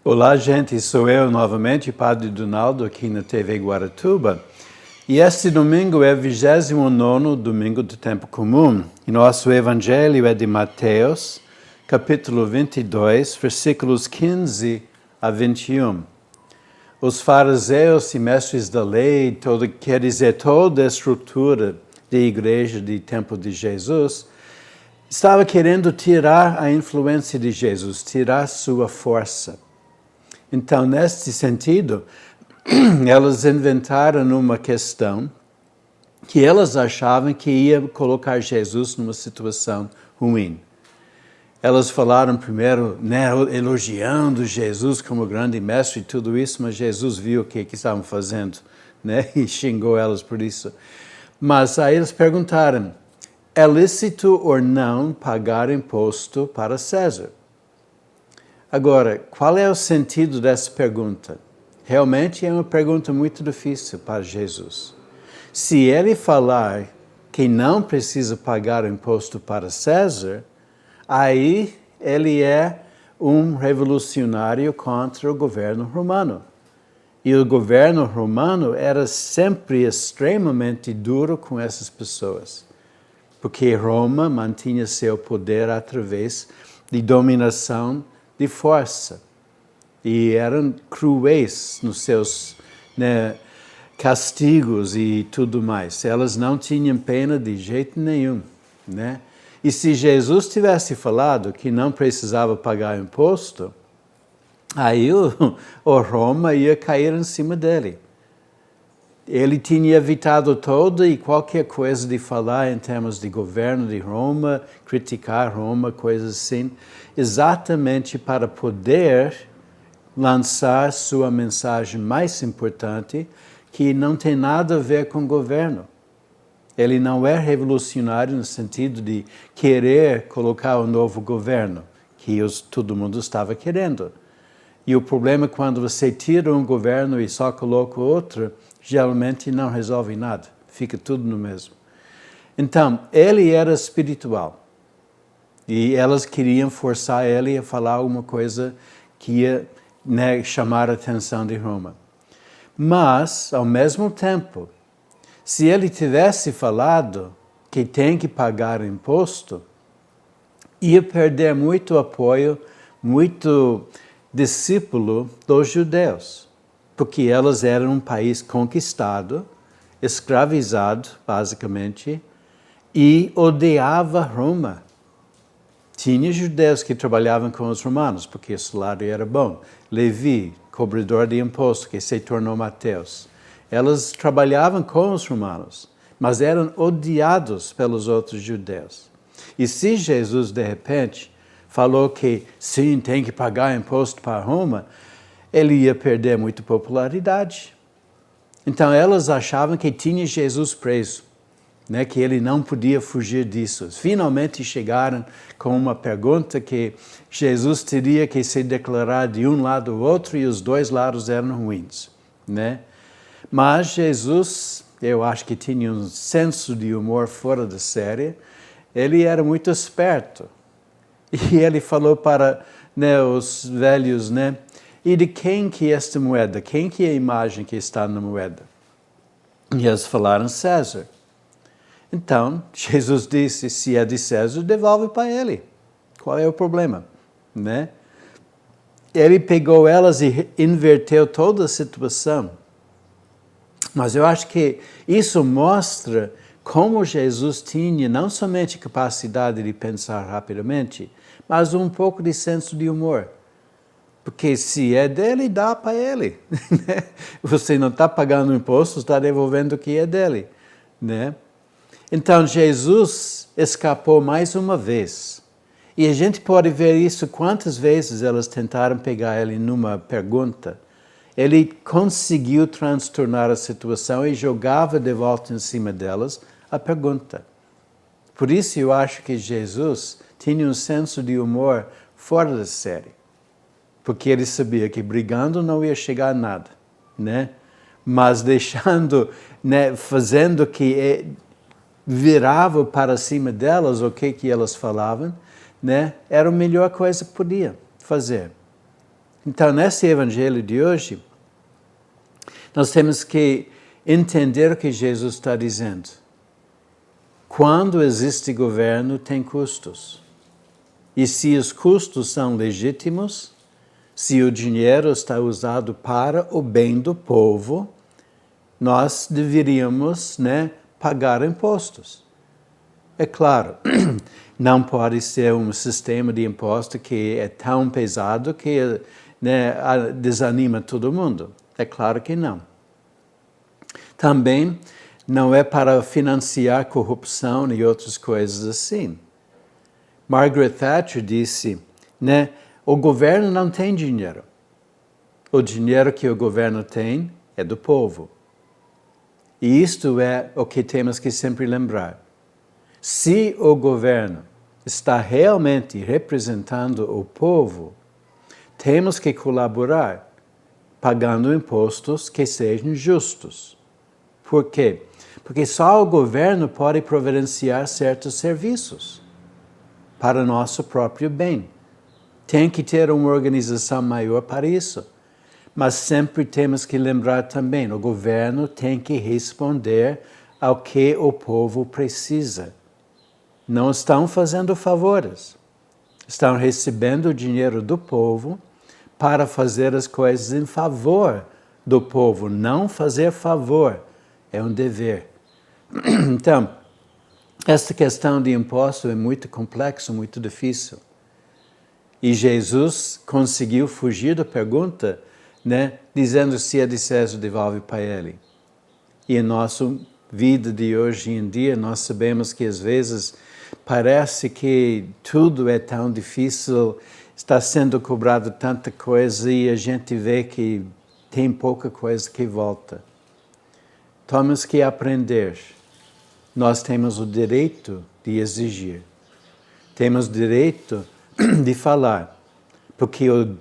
Olá, gente, sou eu novamente, Padre Donaldo, aqui na TV Guaratuba. E este domingo é o 29º domingo do Tempo Comum. E nosso Evangelho é de Mateus, capítulo 22, versículos 15 a 21. Os fariseus e mestres da lei, quer dizer, toda a estrutura da igreja de tempo de Jesus, estava querendo tirar a influência de Jesus, tirar sua força. Então, neste sentido, elas inventaram uma questão que elas achavam que ia colocar Jesus numa situação ruim. Elas falaram primeiro, elogiando Jesus como grande mestre e tudo isso, mas Jesus viu o que estavam fazendo, e xingou elas por isso. Mas aí eles perguntaram, é lícito ou não pagar imposto para César? Agora, qual é o sentido dessa pergunta? Realmente é uma pergunta muito difícil para Jesus. Se ele falar que não precisa pagar imposto para César, aí ele é um revolucionário contra o governo romano. E o governo romano era sempre extremamente duro com essas pessoas, porque Roma mantinha seu poder através de dominação de força. E eram cruéis nos seus castigos e tudo mais. Elas não tinham pena de jeito nenhum. E se Jesus tivesse falado que não precisava pagar imposto, aí o Roma ia cair em cima dele. Ele tinha evitado toda e qualquer coisa de falar em termos de governo de Roma, criticar Roma, coisas assim, exatamente para poder lançar sua mensagem mais importante, que não tem nada a ver com o governo. Ele não é revolucionário no sentido de querer colocar um novo governo, que todo mundo estava querendo. E o problema é quando você tira um governo e só coloca outro, geralmente não resolve nada, fica tudo no mesmo. Então, ele era espiritual. E elas queriam forçar ele a falar alguma coisa que ia chamar a atenção de Roma. Mas, ao mesmo tempo, se ele tivesse falado que tem que pagar imposto, ia perder muito apoio, muito discípulo dos judeus, porque elas eram um país conquistado, escravizado, basicamente, e odiava Roma. Tinha judeus que trabalhavam com os romanos, porque o salário era bom. Levi, cobrador de imposto, que se tornou Mateus. Elas trabalhavam com os romanos, mas eram odiados pelos outros judeus. E se Jesus, de repente, falou que sim, tem que pagar imposto para Roma, ele ia perder muita popularidade. Então elas achavam que tinha Jesus preso, que ele não podia fugir disso. Finalmente chegaram com uma pergunta que Jesus teria que se declarar de um lado ou outro e os dois lados eram ruins. Mas Jesus, eu acho que tinha um senso de humor fora da série, ele era muito esperto. E ele falou para os velhos, e de quem que é esta moeda? Quem que é a imagem que está na moeda? E eles falaram César. Então, Jesus disse, se é de César, devolve para ele. Qual é o problema? Ele pegou elas e inverteu toda a situação. Mas eu acho que isso mostra como Jesus tinha não somente capacidade de pensar rapidamente, mas um pouco de senso de humor. Porque se é dele, dá para ele. Você não está pagando imposto, está devolvendo o que é dele. Então, Jesus escapou mais uma vez. E a gente pode ver isso quantas vezes elas tentaram pegar ele numa pergunta. ele conseguiu transtornar a situação e jogava de volta em cima delas a pergunta. Por isso eu acho que Jesus tinha um senso de humor fora da série. Porque ele sabia que brigando não ia chegar a nada, né? Mas deixando, né, fazendo que virava para cima delas o que elas falavam, né, era a melhor coisa que podia fazer. Então, nesse evangelho de hoje, nós temos que entender o que Jesus está dizendo. Quando existe governo, tem custos. E se os custos são legítimos, se o dinheiro está usado para o bem do povo, nós deveríamos, né, pagar impostos. É claro, não pode ser um sistema de imposto que é tão pesado que, né, desanima todo mundo. É claro que não. Também não é para financiar corrupção e outras coisas assim. Margaret Thatcher disse, né, o governo não tem dinheiro. O dinheiro que o governo tem é do povo. E isto é o que temos que sempre lembrar. Se o governo está realmente representando o povo, temos que colaborar, pagando impostos que sejam justos. Por quê? Porque só o governo pode providenciar certos serviços para nosso próprio bem. Tem que ter uma organização maior para isso. Mas sempre temos que lembrar também, o governo tem que responder ao que o povo precisa. Não estão fazendo favores. Estão recebendo o dinheiro do povo para fazer as coisas em favor do povo. Não fazer favor é um dever. Então, essa questão de imposto é muito complexa, muito difícil. E Jesus conseguiu fugir da pergunta, né, dizendo se é de César, devolve para ele. E em nossa vida de hoje em dia, nós sabemos que às vezes parece que tudo é tão difícil, está sendo cobrado tanta coisa e a gente vê que tem pouca coisa que volta. Temos que aprender. Nós temos o direito de exigir. Temos o direito de falar. Porque o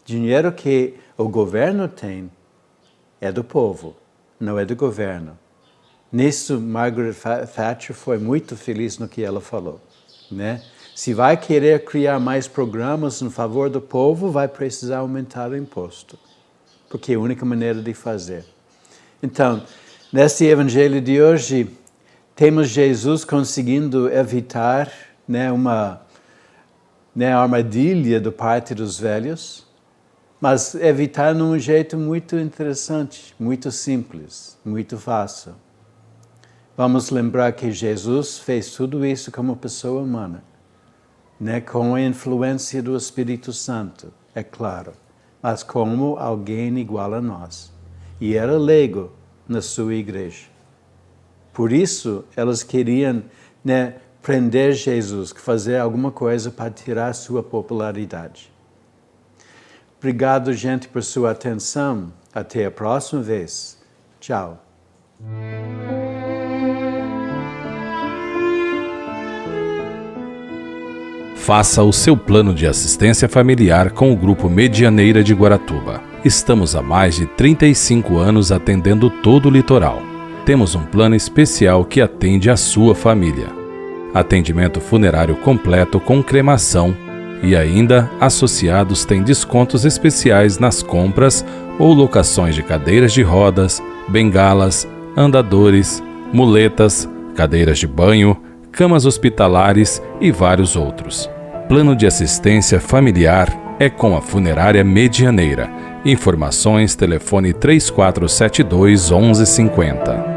dinheiro que o governo tem é do povo, não é do governo. Nisso, Margaret Thatcher foi muito feliz no que ela falou, né? Se vai querer criar mais programas em favor do povo, vai precisar aumentar o imposto, porque é a única maneira de fazer. Então, nesse evangelho de hoje, temos Jesus conseguindo evitar, né, uma armadilha da parte dos velhos, mas evitar de um jeito muito interessante, muito simples, muito fácil. Vamos lembrar que Jesus fez tudo isso como pessoa humana, né? Com a influência do Espírito Santo, é claro, mas como alguém igual a nós. E era leigo na sua igreja. Por isso, elas queriam, né, prender Jesus, fazer alguma coisa para tirar sua popularidade. Obrigado, gente, por sua atenção. Até a próxima vez. Tchau. Faça o seu plano de assistência familiar com o Grupo Medianeira de Guaratuba. Estamos há mais de 35 anos atendendo todo o litoral. Temos um plano especial que atende a sua família. Atendimento funerário completo com cremação e ainda associados têm descontos especiais nas compras ou locações de cadeiras de rodas, bengalas, andadores, muletas, cadeiras de banho, camas hospitalares e vários outros. Plano de assistência familiar é com a Funerária Medianeira. Informações, telefone 3472 1150.